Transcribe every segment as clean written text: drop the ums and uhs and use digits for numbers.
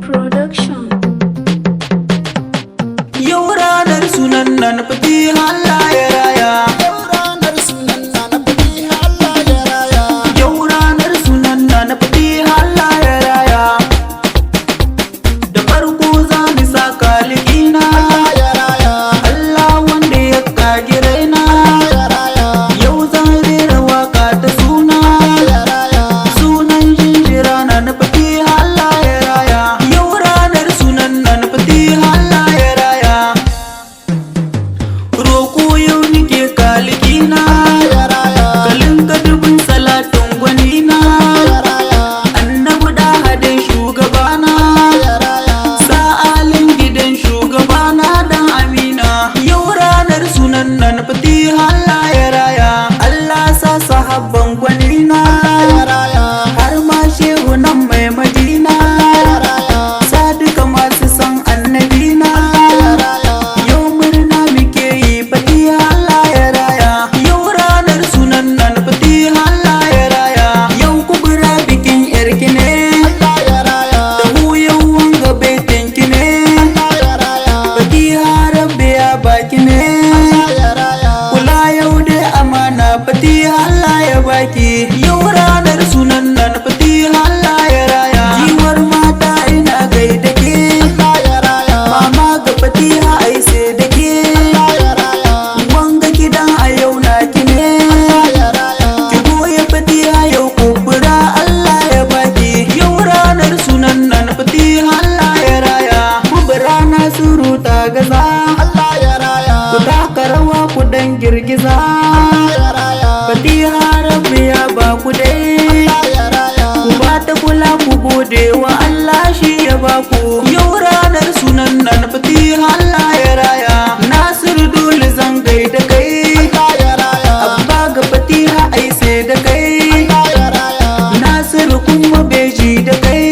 Production. Yau ranar sunan nan fatiha Allah ya raya. Yau ranar sunan na fatiha Allah ya raya. Yau ranar sunan nan fatiha Allah ya raya. Da farko za mu saka likina Allah ya raya. Allah wanda ya kage raina. Allah ya raya. Yau zan rera waka ta suna. Allah ya raya. Sunan jinjira na fatiha Allah ya raya. Yau ranar sunan nan fatiha Allah ya raya. Roko yau nike kalikina. Allah ya raya. Kalin kadubin salatin gwanina. Allah ya raya. Annabi da hadin shugabana. Allah ya raya. Sa'alin gidan shugabana dan amina. Yau ranar sunan nan fatiha Allah ya raya. Allah sa sahabban gwanina. Allah ya raya. Har ma shehu nan mai madina. Allah ya raya. Sa duka masu san annabina. Allah ya raya. Yau murna muke yi fatiha Allah ya raya. Yau ranar sunan nan fatiha Allah ya raya. Yau kubura bikin yarki ne. Allah ya raya. Da mu yau wanga baitin ki ne. Allah ya raya. Fatiha rabbi ya baki ne. Allah ya raya. Kula yau dai amana fatiha Allah ya baki. Yau ranar sunan nan fatiha Allah ya raya. Jiwar mata ina gaida ke. Allah ya raya. Mama ga fatiha ai sai da ke. Allah ya raya. Wanga gidan a yau na ki ne. Allah ya raya. Ki goya fatiha yau kubura Allah ya baki. Yau ranar sunan nan fatiha Allah ya raya. Kubura na suruta gaza. Allah ya raya. Ku taka rawa ku dan girgiza. Allah ya raya. Fatiha rabbi ya ba ku dai. Allah ya raya. Ku ba ta kula ku gode wa Allah shi ya ba ku. Yau ranar sunan nan fatiha Allah ya raya. Nasiru dole zan gaida kai. Allah ya raya. Abba ga fatiha ai sai da kai. Allah ya raya. Nasiru kuma beji da kai.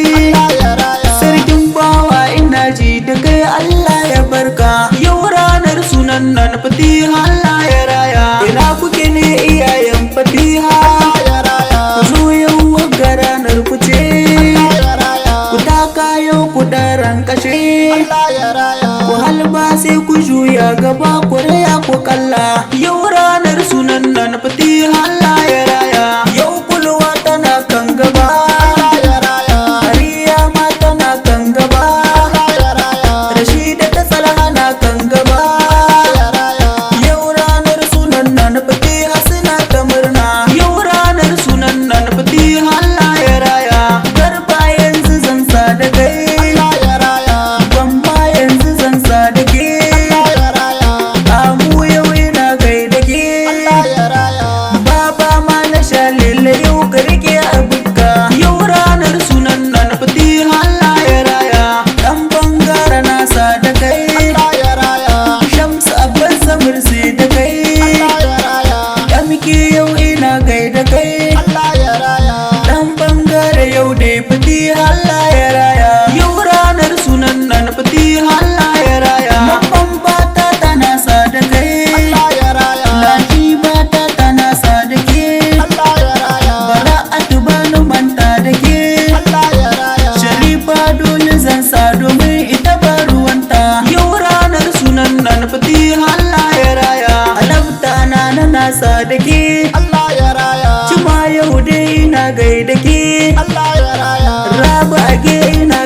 Allah ya raya. Sarkin bawa ina ji da kai Allah ya barka. Yau ranar sunan nan fatiha Allah ya raya. Ina kuke ne iyayen fatiha? Allah ya raya. Ku zo yau wagga ranar ku ce. Allah ya raya. Ku taka yau ku daren kashe. Allah ya raya. Ku halba sai ku juya gaba ku raya ku kalla. Yau ranar sunan nan fatiha Allah ya raya. Yau kulwa tana kan gaba. Allah ya raya. Raya ma tana kan gaba. Allah ya raya. Rashida ta Salha na kan gaba. Allah ya raya. Yau ranar sunan nan fatiha suna ta murna. Yau ranar sunan nan fatiha Allah ya raya. Garba yanzu zan sa da kai. Allah ya raya. Gwamma yanzu zan sa da ke. Allah ya raya. Amu yau ina gaida ke. Allah ya raya. Baba ma na sha lele yau ka rike abinka. Yau ranar sunan nan fatiha Allah ya raya. Dan bangara na sa da kai. Allah ya raya. Shamsu abban samir sai da kai. Allah ya raya. MK yau ina gaida kai. Allah ya raya. Dan bangare yau dai fatiha Allah ya raya. Yau ranar sunan nan fatiha Allah ya raya. Mamman bata tana sa da kai. Allah ya raya. Lahi bata tana sa da ke. Allah ya raya. Bara'atu bani manta da ke. Allah ya raya. Sharifa dole zan sa domin ita ba ruwanta. Yau ranar sunan nan fatiha Allah ya raya. Alabta na sa da ke. Allah ya raya. Cima yau dai ina gaida ke. Allah ya raya. Rabu age ina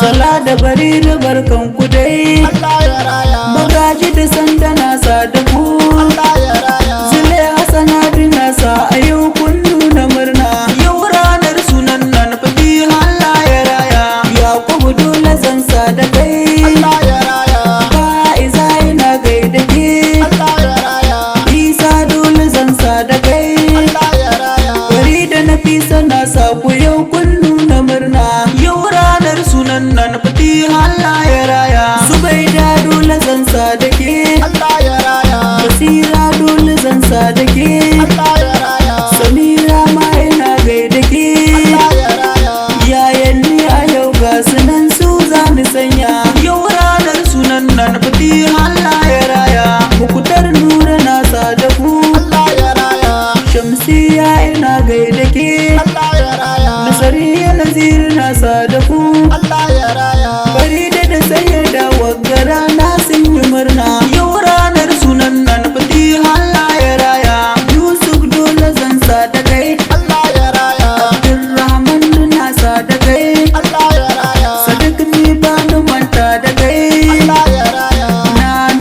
Bala da bari da barkan ku dai, Allah ya raya, magaji da sanda na sa da ku, Allah ya raya, zile hasana dina sa a yau kun nuna murna. Yau ranar sunan nan fatiha Allah ya raya, Yakubu dole zan sa da kai, Allah ya raya, Fa'iza ina gaida ke, Allah ya raya, Isa dole zan sa da kai, Allah ya raya, bari da Nafisa na sa ku yau kun nuna murna. Yau ranar sunan nan fatiha Allah ya raya, Zubaida dole zan sa da ke, Allah ya raya, Basira dole zan sa da ke, Allah ya raya, Samira ma ina gaida ke, Allah ya raya, yayan ni a yau ga sunan su za ni sanya. Yau ranar sunan nan fatiha Allah ya raya, Mukutar nura na sa da ku, Allah ya raya, Shamsiya ina gaida ke, Allah ya raya, Nasariya Nazir na sa da ku, Allah ya raya, Farida da Sayyada Waggara na sun yi murna. Yau ranar sunan nan fatiha Allah ya raya, Yusuf dole zan sa da kai, Allah ya raya, Abdulrahman na sa da kai, Allah ya raya, Sadiq ni ba ni manta da kai, Allah ya raya,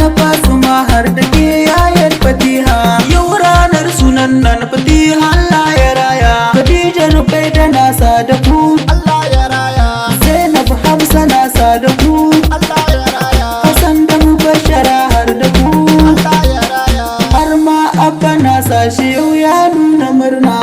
na fasu ma har da ke yayan fatiha. Yau ranar sunan nan fatiha Allah ya raya, Khadija Rubaida na sa da ku, Allah ya raya, Zainab Hamsa na sa da ku, Allah ya raya, Hassan da Mubashara har da ku, Allah ya raya, har ma Abba na sa shi yau ya nuna murna.